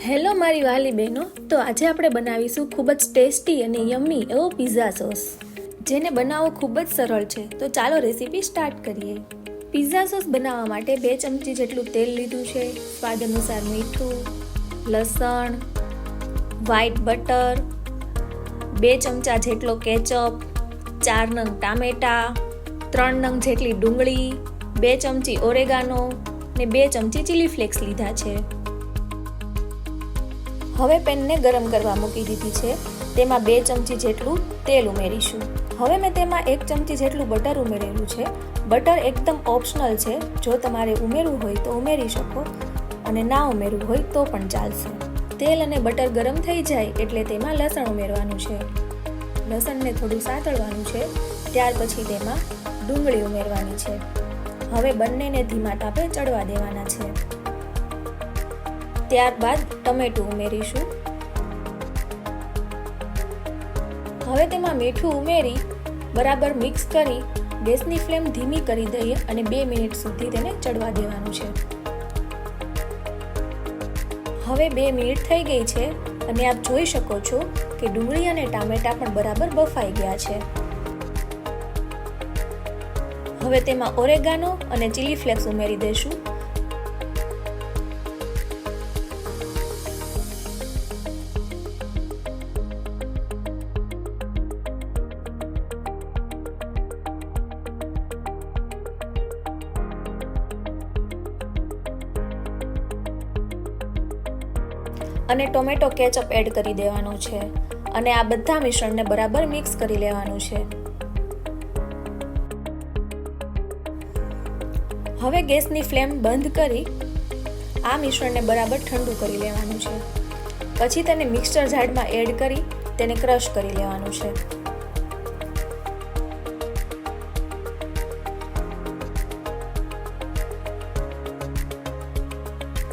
Hello મારી વાલી બહેનો, તો આજે આપણે બનાવીશું ખૂબ જ ટેસ્ટી અને યમ્મી એવો પિઝા સોસ, જેને બનાવવો ખૂબ જ સરળ છે. તો ચાલો રેસીપી સ્ટાર્ટ કરીએ. પિઝા સોસ બનાવવા માટે 2 ચમચી જેટલું તેલ લીધું છે, સ્વાદ અનુસાર મીઠું, લસણ, વ્હાઈટ બટર, 2 ચમચા જેટલો કેચઅપ, 4 નંગ ટામેટા, 3 નંગ જેટલી ડુંગળી, 2 ચમચી ઓરેગાનો ને 2 ચમચી ચીલી ફ્લેક્સ લીધા છે. હવે પેનને ગરમ કરવા મૂકી દીધી છે. તેમાં 2 ચમચી જેટલું તેલ ઉમેરીશું. હવે મેં તેમાં 1 ચમચી જેટલું બટર ઉમેરેલું છે. બટર એકદમ ઓપ્શનલ છે, જો તમારે ઉમેરવું હોય તો ઉમેરી શકો અને ના ઉમેરવું હોય તો પણ ચાલશે. તેલ અને બટર ગરમ થઈ જાય એટલે તેમાં લસણ ઉમેરવાનું છે. લસણને થોડું સાતળવાનું છે. ત્યાર પછી તેમાં ડુંગળી ઉમેરવાની છે. હવે બંનેને ધીમા તાપે ચડવા દેવાના છે. ત્યારબાદ ટમેટું ઉમેરીશું. હવે તેમાં મીઠું ઉમેરી બરાબર મિક્સ કરી ગેસની ફ્લેમ ધીમી કરી દઈએ અને 2 મિનિટ સુધી તેને ચડવા દેવાનું છે. હવે 2 મિનિટ થઈ ગઈ છે અને આપ જોઈ શકો છો કે ડુંગળી અને ટામેટા પણ બરાબર બફાઈ ગયા છે. હવે તેમાં ઓરેગાનો અને ચીલી ફ્લેક્સ ઉમેરી દઈશું. અને ટોમેટો કેચઅપ એડ કરી દેવાનું છે અને આ બધા મિશ્રણને બરાબર મિક્સ કરી લેવાનું છે. હવે ગેસની ફ્લેમ બંધ કરી આ મિશ્રણને બરાબર ઠંડુ કરી લેવાનું છે. પછી તેને મિક્સર જારમાં એડ કરી તેને ક્રશ કરી લેવાનું છે.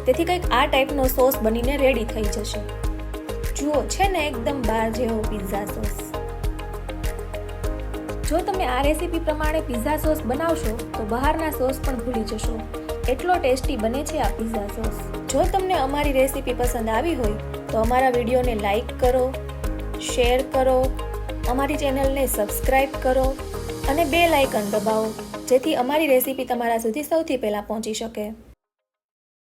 તેથી કંઈક આ ટાઈપનો સોસ બનીને રેડી થઈ જશે. જુઓ છે ને એકદમ બાર જેવો પિઝા સોસ. જો તમે આ રેસીપી પ્રમાણે પિઝા સોસ બનાવશો તો બહારના સોસ પણ ભૂલી જશો. એટલો ટેસ્ટી બને છે આ પિઝા સોસ. જો તમને અમારી રેસીપી પસંદ આવી હોય તો અમારા વિડીયોને લાઈક કરો, શેર કરો, અમારી ચેનલને સબસ્ક્રાઈબ કરો અને બેલ આઇકન દબાવો, જેથી અમારી રેસીપી તમારા સુધી સૌથી પહેલાં પહોંચી શકે.